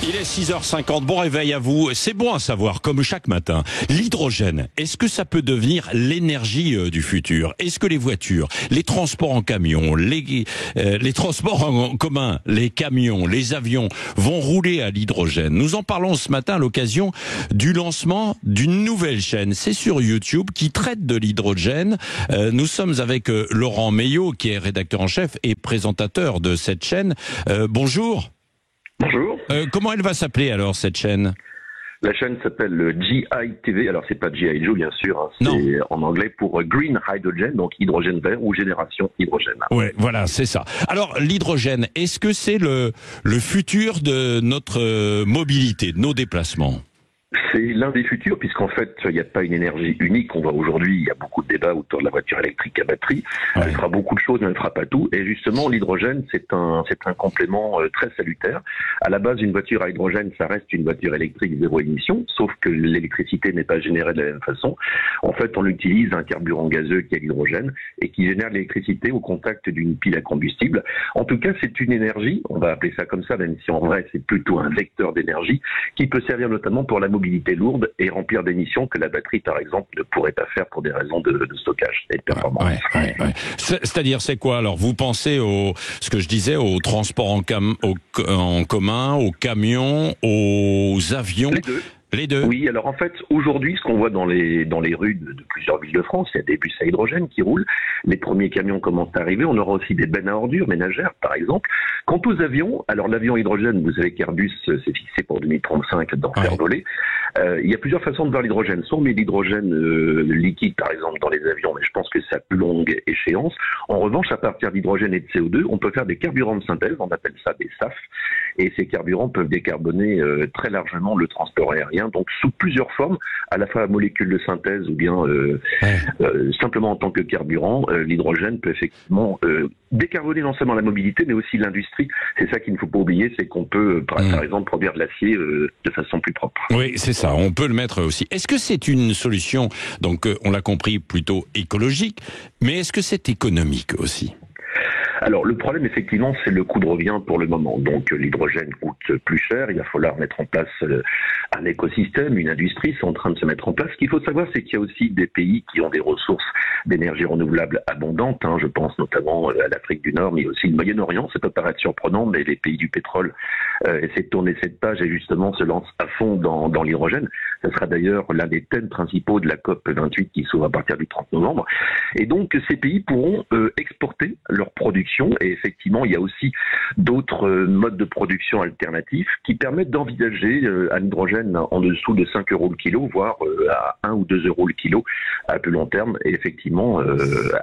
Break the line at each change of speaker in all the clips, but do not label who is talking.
Il est 6h50, bon réveil à vous. C'est bon à savoir, comme chaque matin, l'hydrogène, est-ce que ça peut devenir l'énergie du futur? Est-ce que les voitures, les transports en camion, les transports en commun, les camions, les avions vont rouler à l'hydrogène? Nous en parlons ce matin à l'occasion du lancement d'une nouvelle chaîne. C'est sur YouTube qui traite de l'hydrogène. Nous sommes avec Laurent Meillot, qui est rédacteur en chef et présentateur de cette chaîne. Bonjour.
Bonjour.
Comment elle va s'appeler alors cette chaîne?
La chaîne s'appelle GI TV. Alors c'est pas GI Joe bien sûr, hein. C'est en anglais pour Green Hydrogen, donc hydrogène vert ou génération hydrogène.
Ouais, voilà, c'est ça. Alors l'hydrogène, est-ce que c'est le futur de notre mobilité, de nos déplacements?
C'est l'un des futurs, puisqu'en fait, il n'y a pas une énergie unique. On voit aujourd'hui, il y a beaucoup de débats autour de la voiture électrique à batterie. Ouais. Elle fera beaucoup de choses, mais elle ne fera pas tout. Et justement, l'hydrogène, c'est un complément très salutaire. À la base, une voiture à hydrogène, ça reste une voiture électrique zéro émission, sauf que l'électricité n'est pas générée de la même façon. En fait, on utilise un carburant gazeux qui est l'hydrogène et qui génère de l'électricité au contact d'une pile à combustible. En tout cas, c'est une énergie, on va appeler ça comme ça, même si en vrai, c'est plutôt un vecteur d'énergie qui peut servir notamment pour la mobilité lourde et remplir des missions que la batterie, par exemple, ne pourrait pas faire pour des raisons de stockage et de performance.
Ouais. C'est-à-dire, c'est quoi? Alors, vous pensez ce que je disais, aux transports en commun, aux camions, aux avions?
Les deux.
Les deux.
Oui, alors en fait, aujourd'hui, ce qu'on voit dans les rues de plusieurs villes de France, il y a des bus à hydrogène qui roulent, les premiers camions commencent à arriver, on aura aussi des bennes à ordures ménagères, par exemple. Quant aux avions, alors l'avion hydrogène, vous savez qu'Airbus s'est fixé pour 2035 d'en faire voler. Il y a plusieurs façons de voir l'hydrogène. Soit on met l'hydrogène liquide, par exemple, dans les avions, mais je pense que c'est à plus longue échéance. En revanche, à partir d'hydrogène et de CO2, on peut faire des carburants de synthèse, on appelle ça des SAF, et ces carburants peuvent décarboner très largement le transport aérien, donc sous plusieurs formes, à la fois à molécules de synthèse ou bien simplement en tant que carburant. L'hydrogène peut effectivement décarboner non seulement la mobilité, mais aussi l'industrie. C'est ça qu'il ne faut pas oublier, c'est qu'on peut, par exemple, produire de l'acier de façon plus propre.
Oui, c'est ça, on peut le mettre aussi. Est-ce que c'est une solution, donc on l'a compris, plutôt écologique, mais est-ce que c'est économique aussi ?
Alors le problème effectivement c'est le coût de revient pour le moment. Donc l'hydrogène coûte plus cher, il va falloir mettre en place un écosystème, une industrie, c'est en train de se mettre en place. Ce qu'il faut savoir c'est qu'il y a aussi des pays qui ont des ressources d'énergie renouvelable abondantes, je pense notamment à l'Afrique du Nord mais aussi le Moyen-Orient. Ça peut paraître surprenant mais les pays du pétrole essaient de tourner cette page et justement se lancent à fond dans l'hydrogène. Ce sera d'ailleurs l'un des thèmes principaux de la COP28 qui s'ouvre à partir du 30 novembre. Et donc ces pays pourront exporter leur production. Et effectivement, il y a aussi d'autres modes de production alternatifs qui permettent d'envisager un hydrogène en dessous de 5 euros le kilo, voire à 1 ou 2 euros le kilo à plus long terme. Et effectivement,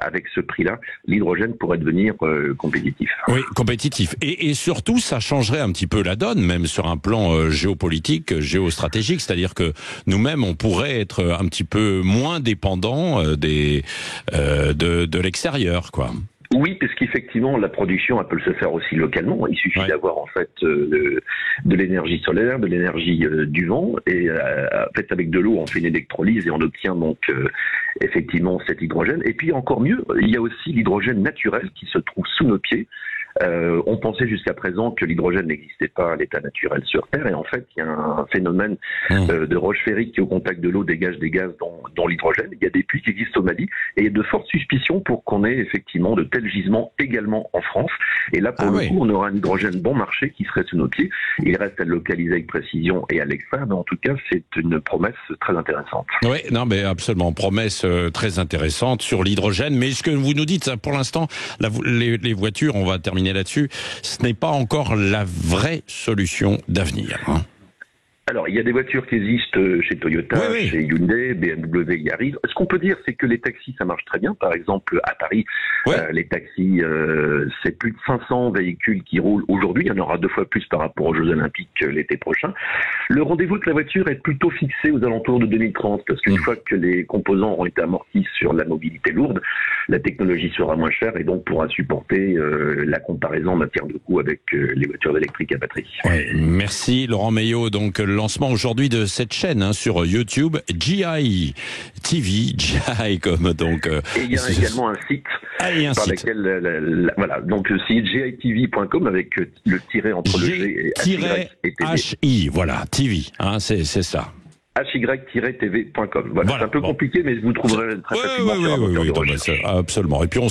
avec ce prix-là, l'hydrogène pourrait devenir compétitif.
Oui, compétitif. Et surtout, ça changerait un petit peu la donne, même sur un plan géopolitique, géostratégique. C'est-à-dire que nous-mêmes, on pourrait être un petit peu moins dépendants de l'extérieur, quoi.
Oui, parce qu'effectivement, la production, elle peut se faire aussi localement. Il suffit d'avoir en fait de l'énergie solaire, de l'énergie du vent, et en fait avec de l'eau, on fait une électrolyse et on obtient donc effectivement cet hydrogène. Et puis encore mieux, il y a aussi l'hydrogène naturel qui se trouve sous nos pieds. On pensait jusqu'à présent que l'hydrogène n'existait pas à l'état naturel sur Terre, et en fait, il y a un phénomène de roche ferrique qui, au contact de l'eau, dégage des gaz dont l'hydrogène. Il y a des puits qui existent au Mali, et il y a de fortes suspicions pour qu'on ait effectivement de tels gisements également en France. Et là, pour le coup, on aura un hydrogène bon marché qui serait sous nos pieds. Il reste à le localiser avec précision et à l'extraire, mais en tout cas, c'est une promesse très intéressante.
Oui, non, mais absolument, promesse très intéressante sur l'hydrogène. Mais ce que vous nous dites, pour l'instant, les voitures, on va terminer là-dessus, ce n'est pas encore la vraie solution d'avenir.
Alors, il y a des voitures qui existent chez Toyota, chez Hyundai, BMW y arrive. Ce qu'on peut dire, c'est que les taxis, ça marche très bien. Par exemple, à Paris, les taxis, c'est plus de 500 véhicules qui roulent aujourd'hui. Il y en aura 2 fois plus par rapport aux Jeux Olympiques l'été prochain. Le rendez-vous avec la voiture est plutôt fixé aux alentours de 2030, parce qu'une fois que les composants auront été amortis sur la mobilité lourde, la technologie sera moins chère et donc pourra supporter la comparaison en matière de coût avec les voitures électriques à batterie.
Merci Laurent Meillot, donc lancement aujourd'hui de cette chaîne sur YouTube, GI TV, GI comme donc.
Et il y a également un site lequel, voilà, donc le site gitv.com avec le tiret entre le G et
HI, voilà, TV, c'est ça.
hy-tv.com. Voilà, c'est un peu compliqué, mais vous trouverez très facilement sur un moteur de recherche.
Absolument. Et puis on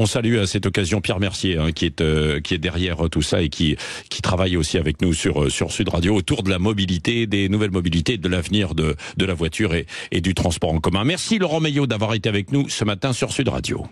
salue à cette occasion Pierre Mercier, qui est derrière tout ça et qui travaille aussi avec nous sur Sud Radio autour de la mobilité, des nouvelles mobilités, de l'avenir de la voiture et du transport en commun. Merci Laurent Meillot d'avoir été avec nous ce matin sur Sud Radio.